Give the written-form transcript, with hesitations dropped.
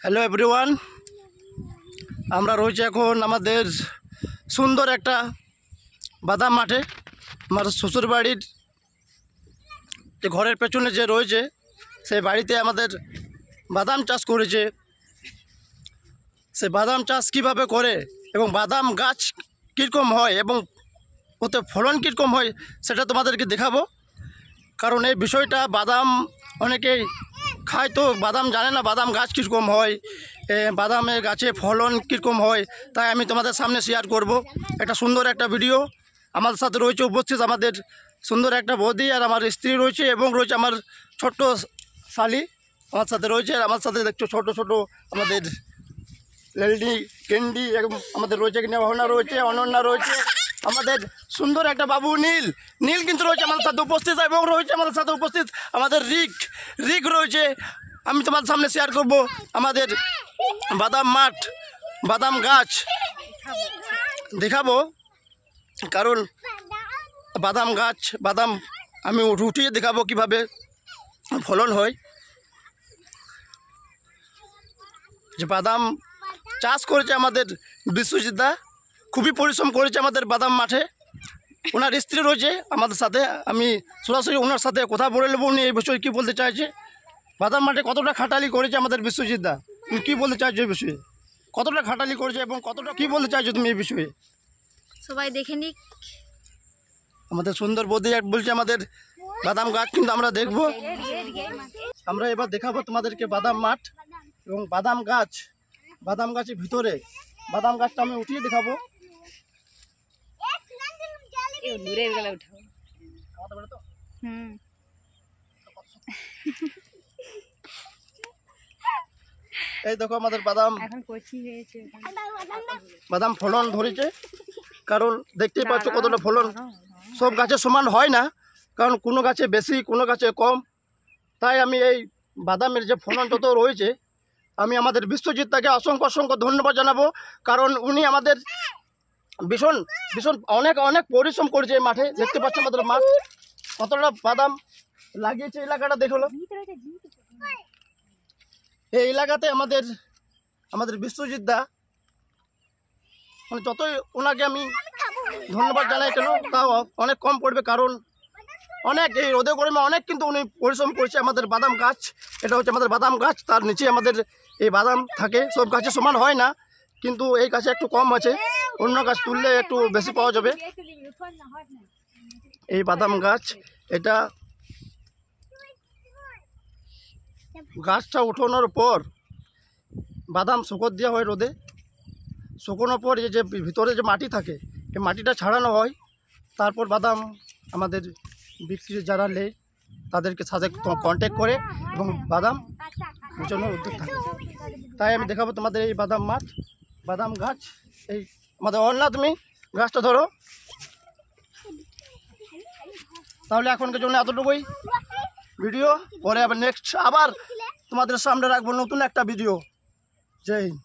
Hello everyone, আমরা রয়েছে এখন আমাদের সুন্দর একটা বাদাম মাঠে। আমার শ্বশুর বাড়ির যে ঘরের পেছনে যে রয়েছে সেই বাড়িতে আমাদের বাদাম চাষ করেছে। সে বাদাম চাষ কীভাবে করে এবং বাদাম গাছ কীরকম হয় এবং ওতে ফলন কীরকম হয় সেটা তোমাদেরকে দেখাবো। কারণ এই বিষয়টা বাদাম অনেকেই খায়, তো বাদাম জানে না বাদাম গাছ কীরকম হয়, বাদামের গাছে ফলন কীরকম হয়, তাই আমি তোমাদের সামনে শেয়ার করব একটা সুন্দর একটা ভিডিও। আমার সাথে রয়েছে উপস্থিত আমাদের সুন্দর একটা বৌদি, আর আমার স্ত্রী রয়েছে এবং রয়েছে আমার ছোট্ট শালি আমার সাথে রয়েছে। আর আমার সাথে দেখছো ছোট ছোট আমাদের লেলডি ক্যান্ডি এবং আমাদের রয়েছে নেওয়া রয়েছে, অনন্যা রয়েছে, আমাদের সুন্দর একটা বাবু নীল কিন্তু রয়েছে আমাদের সাথে উপস্থিত, এবং রয়েছে আমাদের সাথে উপস্থিত আমাদের রিক রয়েছে। আমি তোমাদের সামনে শেয়ার করব আমাদের বাদাম মাঠ, বাদাম গাছ দেখাবো। কারণ বাদাম গাছ, বাদাম আমি উঠিয়ে দেখাবো কিভাবে ফলন হয়। যে বাদাম চাষ করেছে আমাদের বিশ্বজিৎ দা, খুবই পরিশ্রম করেছে আমাদের বাদাম মাঠে। ওনার স্ত্রী রয়েছে আমাদের সাথে, আমি সরাসরি ওনার সাথে কথা বলে নেবো উনি এই বিষয়ে কী বলতে চাইছে। বাদাম মাঠে কতটা খাটালি করেছে আমাদের বিশ্বজিৎ দা, তুমি কী বলতে চাইছো এই বিষয়ে? কতটা খাটালি করেছে এবং কতটা কী বলতে চাইছো তুমি এই বিষয়ে? সবাই দেখে নিক। আমাদের সুন্দর বৌদি বলছে আমাদের বাদাম গাছ কিন্তু আমরা দেখব। আমরা এবার দেখাবো তোমাদেরকে বাদাম মাঠ এবং বাদাম গাছের ভিতরে বাদাম গাছটা আমি উঠিয়ে দেখাবো। এই দেখো আমাদের বাদাম ফলন ধরেছে। কারণ দেখতেই পাচ্ছ কতটা ফলন, সব গাছে সমান হয় না, কারণ কোনো গাছে বেশি কোনো গাছে কম। তাই আমি এই বাদামের যে ফলন যত রয়েছে, আমি আমাদের বিশ্বজিৎ তাকে অসংখ্য ধন্যবাদ জানাবো। কারণ উনি আমাদের ভীষণ অনেক পরিশ্রম করেছে এই মাঠে। দেখতে পাচ্ছ আমাদের মাঠ কতটা বাদাম লাগিয়েছে, এলাকাটা দেখলো। এই এলাকাতে আমাদের বিশ্বজিৎ দা, মানে যতই ওনাকে আমি ধন্যবাদ জানাই কেন তাও অনেক কম পড়বে। কারণ অনেক এই রোদে গরমে অনেক কিন্তু উনি পরিশ্রম করেছে। আমাদের বাদাম গাছ, এটা হচ্ছে আমাদের বাদাম গাছ, তার নিচে আমাদের এই বাদাম থাকে। সব গাছে সমান হয় না, কিন্তু এই গাছে একটু কম আছে, অন্য গাছ তুললে একটু বেশি পাওয়া যাবে। এই বাদাম গাছ, এটা গাছটা উঠানোর পর বাদাম শুকোতে দেওয়া হয় রোদে। শুকোনোর পর এই যে ভিতরে যে মাটি থাকে, এই মাটিটা ছাড়ানো হয়। তারপর বাদাম আমাদের বিক্রি যারা নেয় তাদেরকে সাথে কন্ট্যাক্ট করে এবং বাদাম বেচানোর উদ্যোগ থাকে। তাই আমি দেখাবো তোমাদের এই বাদাম মাঠ, বাদাম গাছ। এই আমাদের অন্যা, তুমি গাছটা ধরো। তাহলে এখনকার জন্য এতটুকুই ভিডিও, পরে আবার নেক্সট আবার তোমাদের সামনে রাখবো নতুন একটা ভিডিও। জয় হিন্দ।